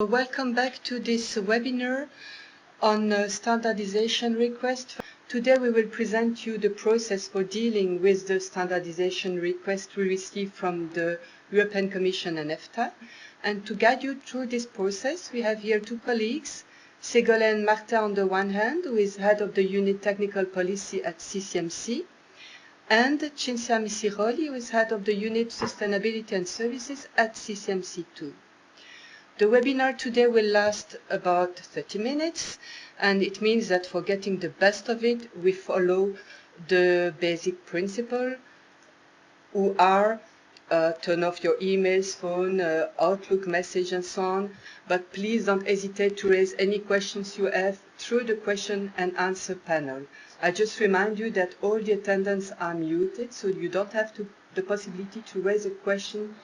Welcome back to this webinar on standardization request. Today we will present you the process for dealing with the standardization request we received from the European Commission and EFTA. And to guide you through this process, we have here two colleagues, Ségolène Martin on the one hand, who is head of the unit technical policy at CCMC, and Cinzia Misiroli, who is head of the unit sustainability and services at CCMC too. The webinar today will last about 30 minutes, and it means that for getting the best of it, we follow the basic principle, who are turn off your emails, phone, Outlook message, and so on. But please don't hesitate to raise any questions you have through the question and answer panel. I just remind you that all the attendants are muted, so you don't have the possibility to raise a question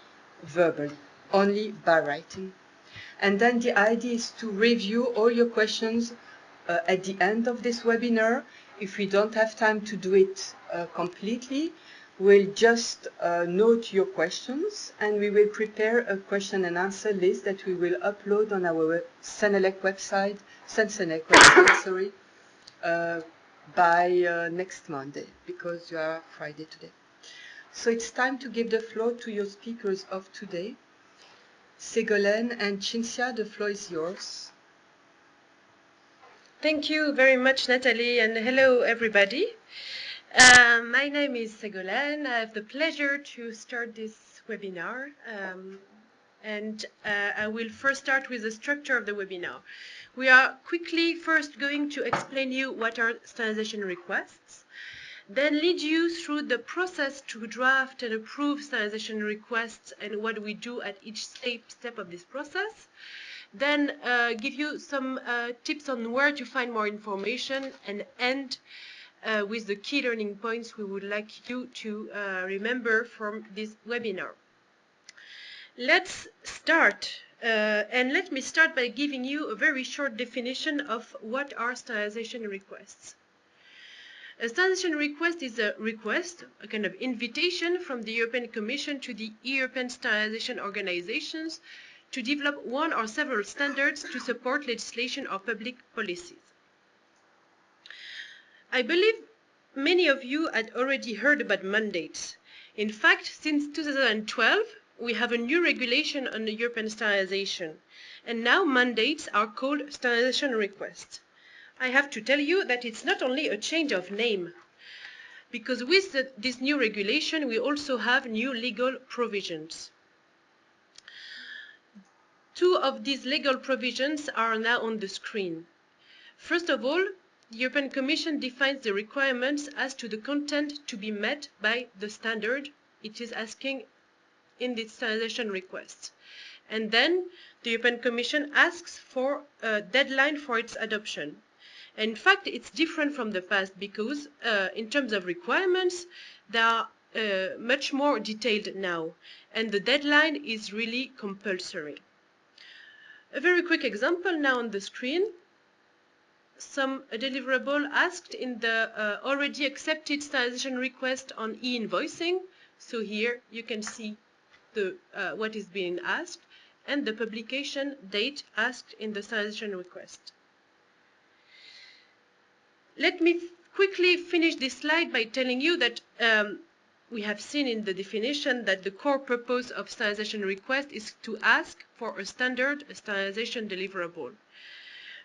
verbally, only by writing. And then the idea is to review all your questions at the end of this webinar. If we don't have time to do it completely, we'll just note your questions, and we will prepare a question and answer list that we will upload on our CEN-CENELEC website, CEN-CENELEC website, by next Monday, because you are Friday today. So it's time to give the floor to your speakers of today. Ségolène and Cinzia, the floor is yours. Thank you very much, Nathalie, and hello, everybody. My name is Ségolène. I have the pleasure to start this webinar, and I will first start with the structure of the webinar. We are quickly first going to explain you what are standardization requests, then lead you through the process to draft and approve standardization requests and what we do at each step of this process. Then give you some tips on where to find more information, and end with the key learning points we would like you to remember from this webinar. Let's start, and let me start by giving you a very short definition of what are standardization requests. A standardization request is a request, a kind of invitation from the European Commission to the European standardization organizations to develop one or several standards to support legislation or public policies. I believe many of you had already heard about mandates. In fact, since 2012, we have a new regulation on the European standardization, and now mandates are called standardization requests. I have to tell you that it's not only a change of name, because with this new regulation, we also have new legal provisions. Two of these legal provisions are now on the screen. First of all, the European Commission defines the requirements as to the content to be met by the standard it is asking in this standardization request. And then the European Commission asks for a deadline for its adoption. In fact, it's different from the past because in terms of requirements, they are much more detailed now, and the deadline is really compulsory. A very quick example now on the screen. Some deliverable asked in the already accepted standardization request on e-invoicing. So here you can see what is being asked and the publication date asked in the standardization request. Let me quickly finish this slide by telling you that we have seen in the definition that the core purpose of standardization request is to ask for a standardization deliverable.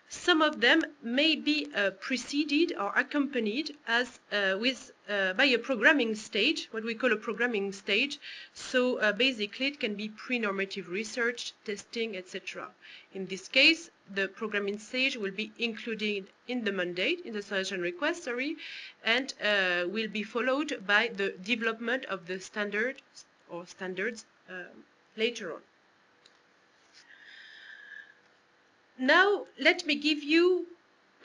Some of them may be preceded or accompanied by a programming stage, what we call a programming stage. So basically it can be pre-normative research, testing, etc. In this case, the programming stage will be included in the mandate, in the standardization request, and will be followed by the development of the standard or standards later on. Now, let me give you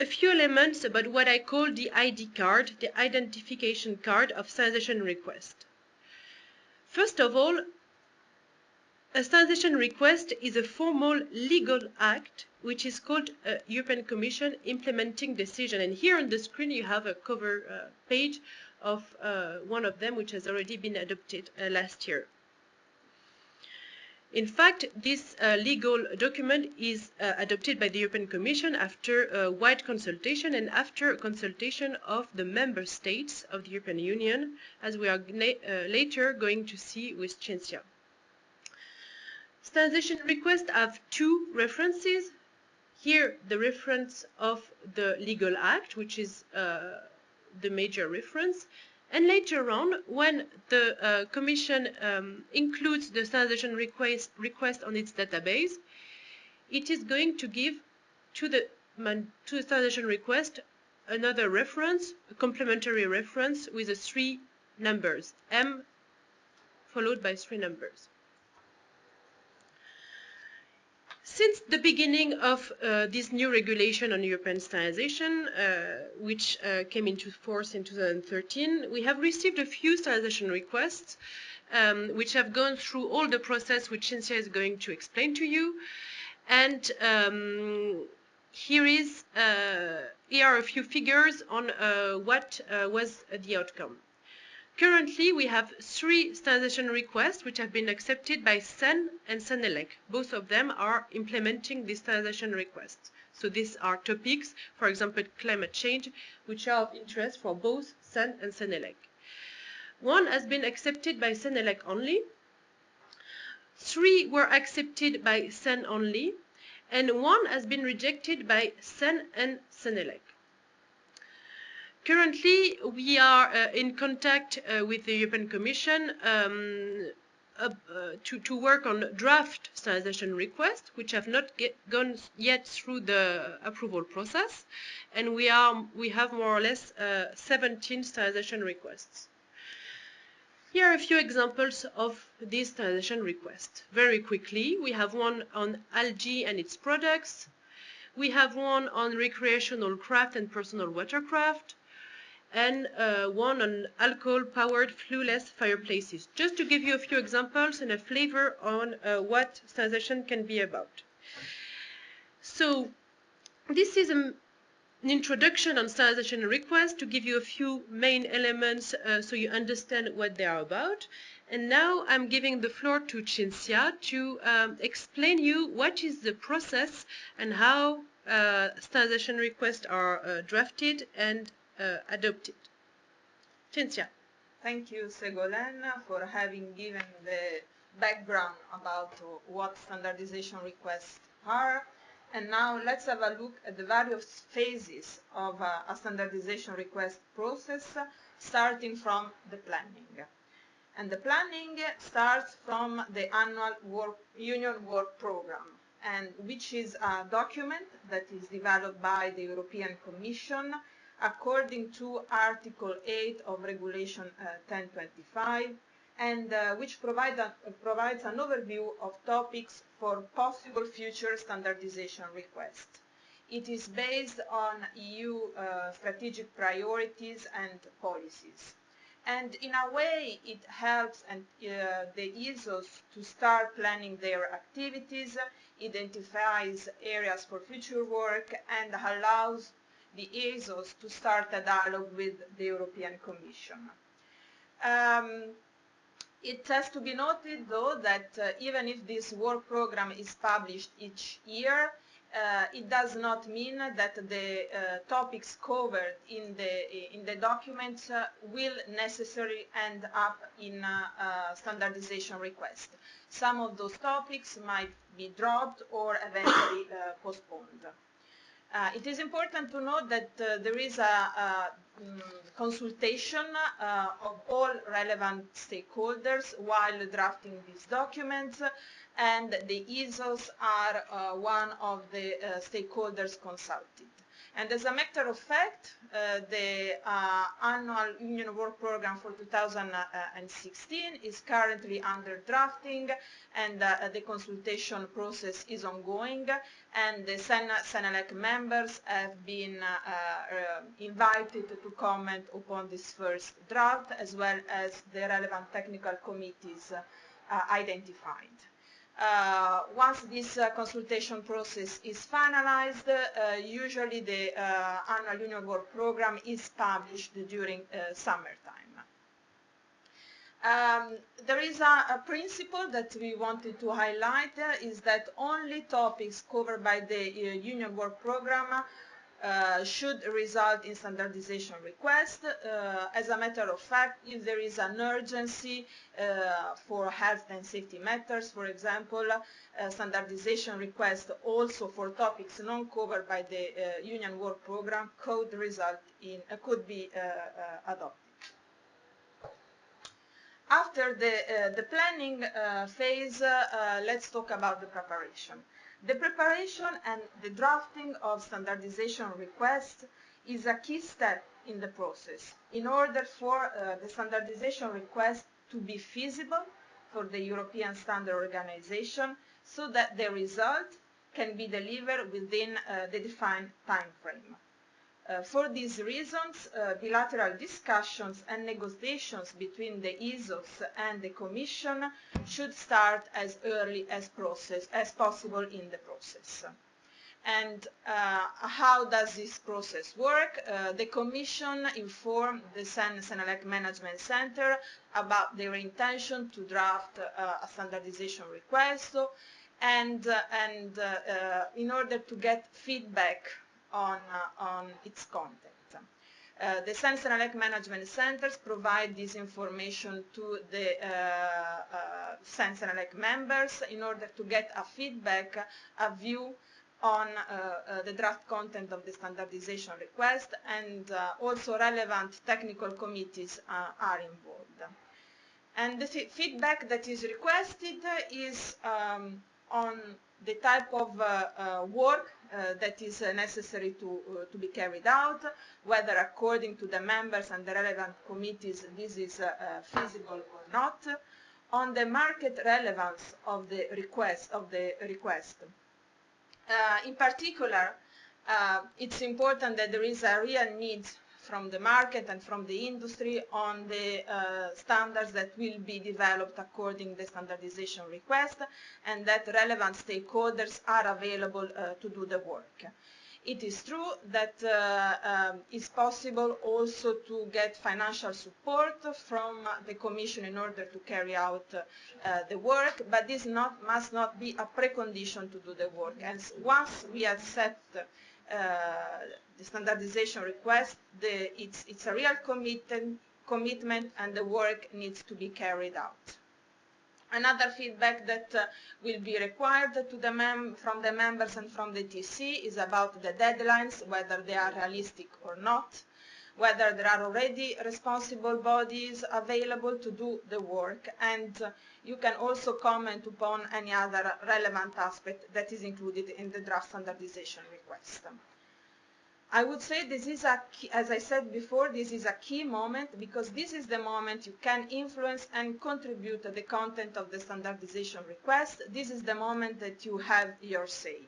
a few elements about what I call the ID card, the identification card of standardization request. First of all, a standardization request is a formal legal act which is called a European Commission implementing decision. And here on the screen you have a cover page of one of them which has already been adopted last year. In fact, this legal document is adopted by the European Commission after a wide consultation and after a consultation of the member states of the European Union, as we are later going to see with CEN-CENELEC. Standardization requests have two references. Here, the reference of the legal act, which is the major reference. And later on, when the Commission includes the standardization request on its database, it is going to give to the standardization request another reference, a complementary reference with the 3 numbers, M followed by 3 numbers. Since the beginning of this new regulation on European standardization, which came into force in 2013, we have received a few standardization requests which have gone through all the process which CEN-CENELEC is going to explain to you. And here are a few figures on what was the outcome. Currently, we have 3 standardization requests which have been accepted by CEN and CENELEC. Both of them are implementing this standardization request. So these are topics, for example, climate change, which are of interest for both CEN and CENELEC. 1 has been accepted by CENELEC only, 3 were accepted by CEN only, and 1 has been rejected by CEN and CENELEC. Currently, we are in contact with the European Commission to work on draft standardization requests, which have not gone yet through the approval process, and we have more or less 17 standardization requests. Here are a few examples of these standardization requests. Very quickly, we have one on algae and its products. We have one on recreational craft and personal watercraft, and one on alcohol-powered flueless fireplaces, just to give you a few examples and a flavor on what standardization can be about. So this is an introduction on standardization requests to give you a few main elements so you understand what they are about. And now I'm giving the floor to CEN-CENELEC to explain you what is the process and how standardization requests are drafted and adopted. CEN-CENELEC. Thank you, Ségolène, for having given the background about what standardization requests are. And now let's have a look at the various phases of a standardization request process, starting from the planning. And the planning starts from the annual Union Work Program, and which is a document that is developed by the European Commission according to Article 8 of Regulation 1025, and which provides an overview of topics for possible future standardization requests. It is based on EU strategic priorities and policies. And in a way, it helps the ESOs to start planning their activities, identifies areas for future work, and allows the ESOs to start a dialogue with the European Commission. It has to be noted, though, that even if this work program is published each year, it does not mean that the topics covered in the documents will necessarily end up in a standardization request. Some of those topics might be dropped or eventually postponed. It is important to note that there is a consultation of all relevant stakeholders while drafting these documents, and the ESOs are one of the stakeholders consulted. And as a matter of fact, the annual Union Work Program for 2016 is currently under drafting, and the consultation process is ongoing, and the CEN-CENELEC members have been invited to comment upon this first draft, as well as the relevant technical committees identified. Once this consultation process is finalized, usually the annual Union Work Program is published during summertime. There is a principle that we wanted to highlight is that only topics covered by the Union Work Programme should result in standardization request. As a matter of fact, if there is an urgency for health and safety matters, for example, standardization request also for topics not covered by the Union Work Programme could be adopted. After the planning phase, let's talk about the preparation. The preparation and the drafting of standardization requests is a key step in the process in order for the standardization request to be feasible for the European Standard Organization so that the result can be delivered within the defined time frame. For these reasons, bilateral discussions and negotiations between the ESOs and the Commission should start as early as possible in the process. And how does this process work? The Commission informed the CEN-CENELEC Management Center about their intention to draft a standardization request and in order to get feedback on its content. The CEN-CENELEC Management Centers provide this information to the CEN-CENELEC members in order to get a feedback, a view on the draft content of the standardization request, and also relevant technical committees are involved. And the feedback that is requested is on the type of work that is necessary to be carried out, whether according to the members and the relevant committees this is feasible or not, on the market relevance of the request. In particular, it's important that there is a real need from the market and from the industry on the standards that will be developed according to the standardization request, and that relevant stakeholders are available to do the work. It is true that it's possible also to get financial support from the Commission in order to carry out the work, but this must not be a precondition to do the work. And once we accept the standardization request, it's a real commitment and the work needs to be carried out. Another feedback that will be required from the members and from the TC is about the deadlines, whether they are realistic or not, whether there are already responsible bodies available to do the work, and you can also comment upon any other relevant aspect that is included in the draft standardization request. I would say this is as I said before, this is a key moment because this is the moment you can influence and contribute to the content of the standardization request. This is the moment that you have your say.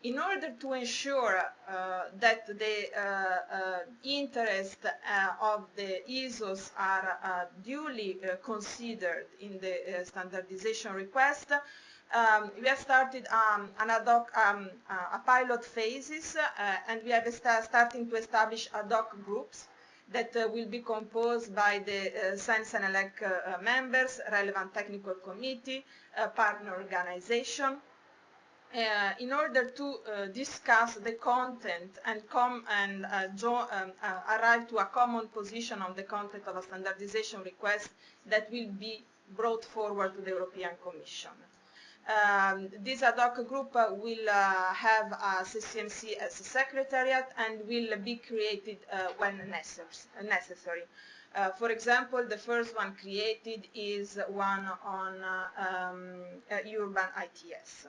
In order to ensure that the interest of the ESOs are duly considered in the standardization request, we have started a pilot phases and we have starting to establish ad hoc groups that will be composed by the CEN-CENELEC members, relevant technical committee, partner organization, in order to discuss the content and arrive to a common position on the content of a standardization request that will be brought forward to the European Commission. This ad hoc group will have a CCMC as a secretariat and will be created when necessary. For example, the first one created is one on urban ITS.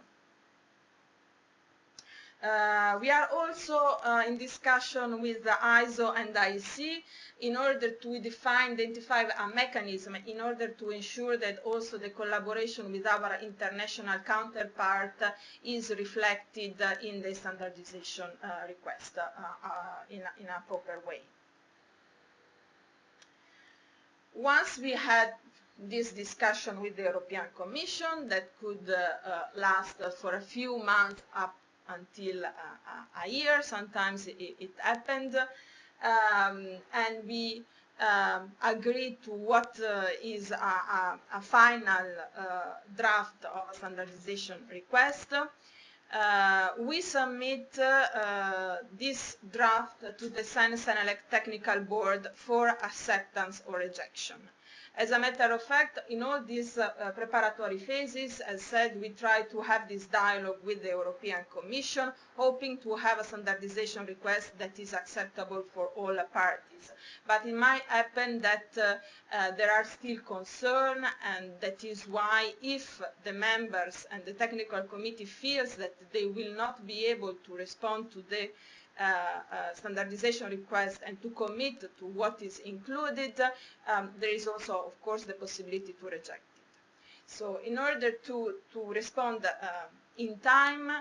We are also in discussion with the ISO and IEC in order to identify a mechanism in order to ensure that also the collaboration with our international counterpart is reflected in the standardization request in a proper way. Once we had this discussion with the European Commission that could last for a few months up until a year, sometimes it happened, and we agree to what is a final draft of a standardization request. We submit this draft to the CEN-CENELEC technical board for acceptance or rejection. As a matter of fact, in all these preparatory phases, as said, we try to have this dialogue with the European Commission, hoping to have a standardization request that is acceptable for all parties. But it might happen that there are still concerns, and that is why if the members and the technical committee feels that they will not be able to respond to the standardization request and to commit to what is included, there is also, of course, the possibility to reject it. So in order to respond in time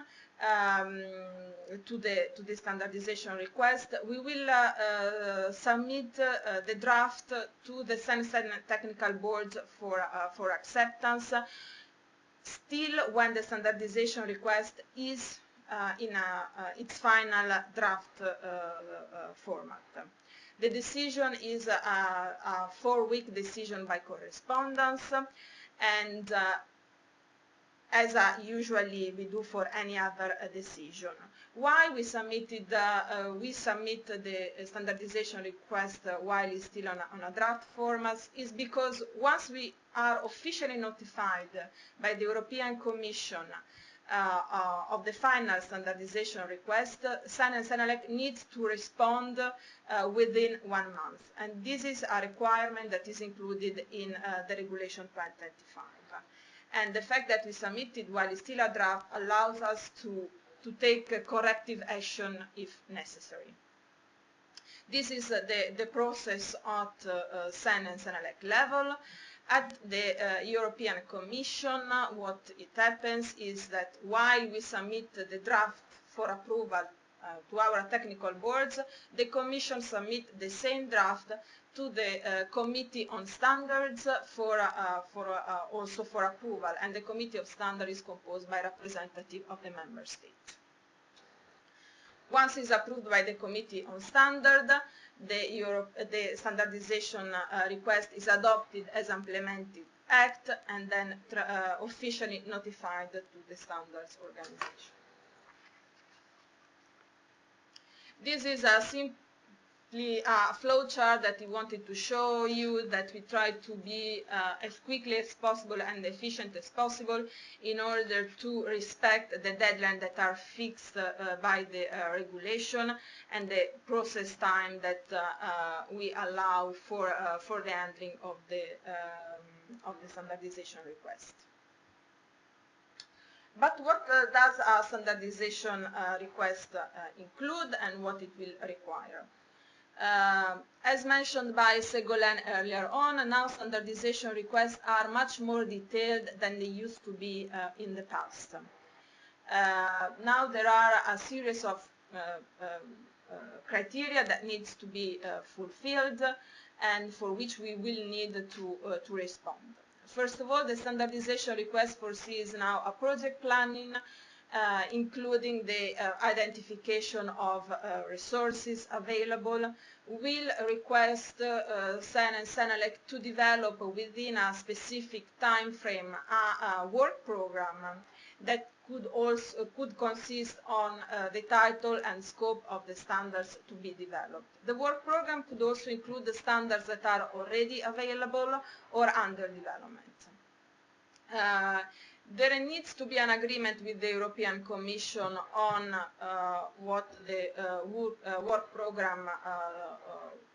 to the standardization request, we will submit the draft to the CEN-CENELEC technical board for acceptance, still when the standardization request is in its final draft format. The decision is a 4-week decision by correspondence, and as usually we do for any other decision. Why we submit the standardization request while it's still on a draft format is because once we are officially notified by the European Commission of the final standardization request, CEN-CENELEC needs to respond within 1 month. And this is a requirement that is included in the Regulation 2025. And the fact that we submitted while it's still a draft allows us to take corrective action if necessary. This is the process at CEN-CENELEC level. At the European Commission, what it happens is that while we submit the draft for approval to our technical boards, the Commission submits the same draft to the Committee on Standards also for approval, and the Committee of Standards is composed by representatives of the Member States. Once it's approved by the Committee on Standards, the standardization request is adopted as implemented act and then officially notified to the standards organization. This is simply a flowchart that we wanted to show you, that we try to be as quickly as possible and efficient as possible in order to respect the deadlines that are fixed by the regulation and the process time that we allow for the handling of the standardization request. But what does a standardization request include and what it will require? As mentioned by Ségolène earlier on, now standardization requests are much more detailed than they used to be in the past. Now there are a series of criteria that needs to be fulfilled and for which we will need to respond. First of all, the standardization request foresees now a project planning, including the identification of resources available, will request CEN-CENELEC to develop within a specific time frame a work program that could consist on the title and scope of the standards to be developed. The work program could also include the standards that are already available or under development. There needs to be an agreement with the European Commission on what the work program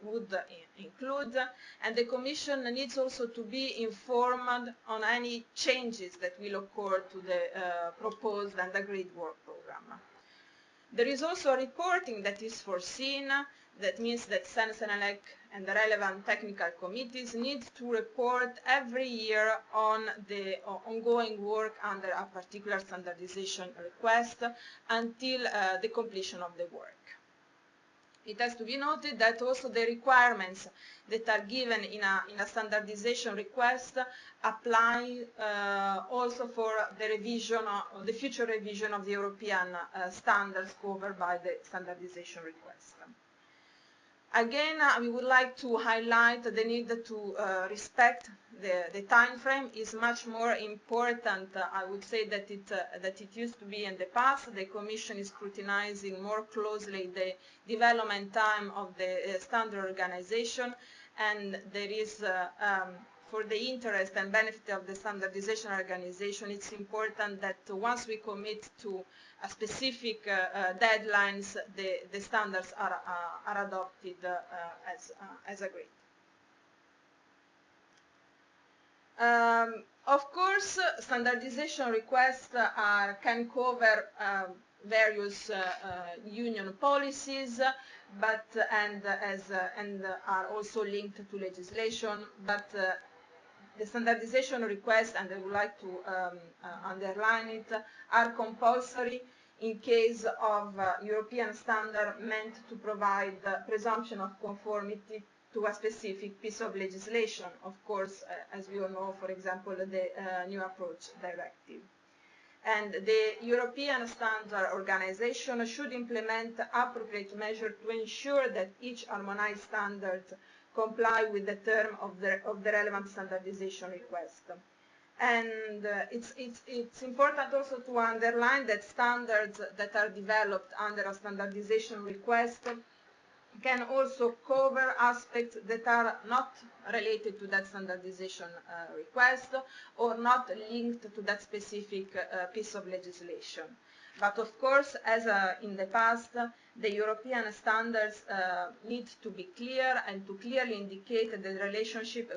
would include, and the Commission needs also to be informed on any changes that will occur to the proposed and agreed work program. There is also reporting that is foreseen. That means that CEN-CENELEC and the relevant technical committees need to report every year on the ongoing work under a particular standardization request until the completion of the work. It has to be noted that also the requirements that are given in a standardization request apply also for the revision, the future revision of the European standards covered by the standardization request. Again, we would like to highlight the need to respect the time frame is much more important, I would say, that it used to be in the past. The Commission is scrutinizing more closely the development time of the standard organization, and there is, for the interest and benefit of the standardization organization, it's important that once we commit to a specific deadlines, the standards are adopted as agreed. Of course, standardization requests can cover various union policies, and are also linked to legislation. But the standardization requests, and I would like to underline it, are compulsory in case of European standard meant to provide presumption of conformity to a specific piece of legislation. Of course, as we all know, for example, the New Approach Directive. And the European Standard Organization should implement appropriate measures to ensure that each harmonized standard comply with the term of the relevant standardization request. And it's important also to underline that standards that are developed under a standardization request can also cover aspects that are not related to that standardization request or not linked to that specific piece of legislation. But of course, as in the past, the European standards need to be clear and to clearly indicate the relationship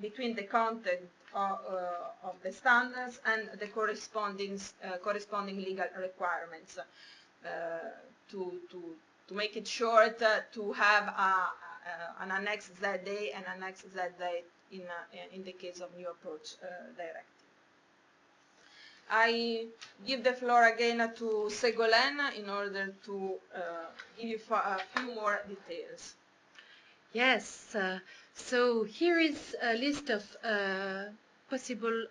between the content of the standards and the corresponding legal requirements. To make it short, to have an annex ZA and annex ZA in the case of New Approach Directive. I give the floor again to Ségolène in order to give you a few more details. Yes, so here is a list of possible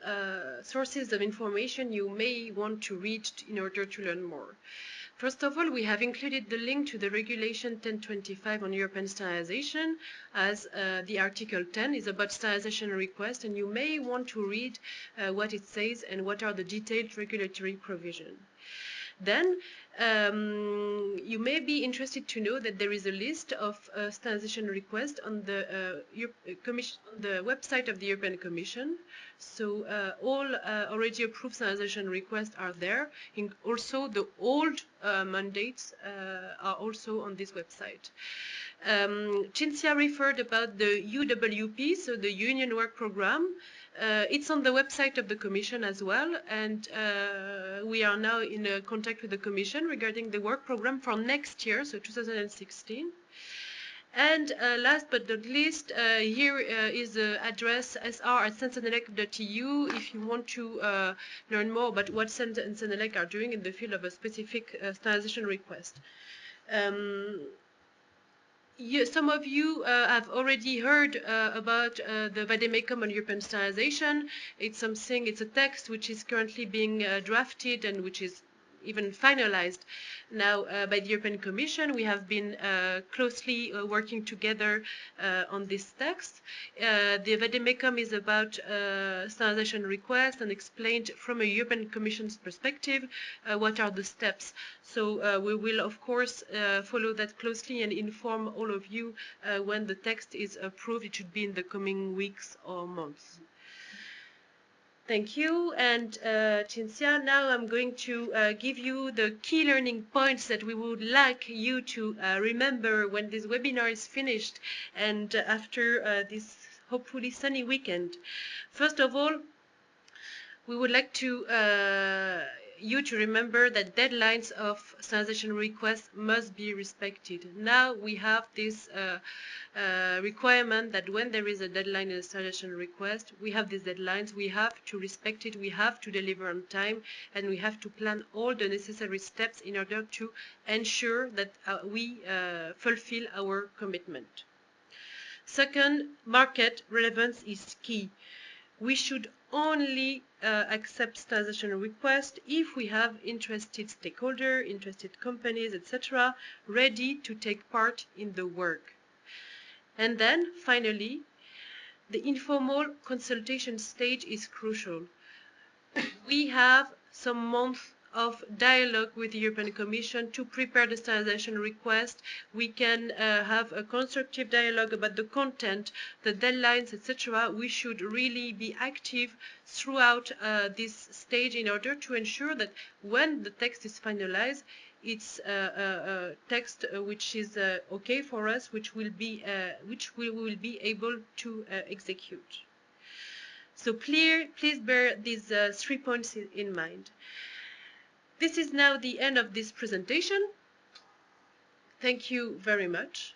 sources of information you may want to read in order to learn more. First of all, we have included the link to the Regulation 1025 on European standardization, as the Article 10 is about standardization request, and you may want to read what it says and what are the detailed regulatory provisions. Then you may be interested to know that there is a list of standardization requests on the website of the European Commission. So all already approved standardization requests are there. Also, the old mandates are also on this website. Cinzia referred about the UWP, so the Union Work Programme. It's on the website of the Commission as well, and we are now in contact with the Commission regarding the work program for next year, so 2016. And last but not least, here is the address sr@CEN-CENELEC.eu if you want to learn more about what CEN and CENELEC are doing in the field of a specific standardization request. Some of you have already heard about the vademecum on European standardization. It's a text which is currently being drafted and which is even finalized now by the European Commission. We have been closely working together on this text. The vademecum is about standardization requests and explained from a European Commission's perspective what are the steps. So we will, of course, follow that closely and inform all of you when the text is approved. It should be in the coming weeks or months. Thank you, and Cinzia, now I'm going to give you the key learning points that we would like you to remember when this webinar is finished and after this hopefully sunny weekend. First of all, we would like to you to remember that deadlines of standardization requests must be respected. Now we have this requirement that when there is a deadline in a standardization request, we have these deadlines, we have to respect it, we have to deliver on time, and we have to plan all the necessary steps in order to ensure that we fulfill our commitment. Second, market relevance is key. We should only accept standardization requests if we have interested stakeholders, interested companies, etc., ready to take part in the work. And then, finally, the informal consultation stage is crucial. We have some months of dialogue with the European Commission to prepare the standardization request. We can have a constructive dialogue about the content, the deadlines, etc. We should really be active throughout this stage in order to ensure that when the text is finalized, it's a text which is okay for us, which we will be able to execute. So please bear these 3 points in mind. This is now the end of this presentation. Thank you very much.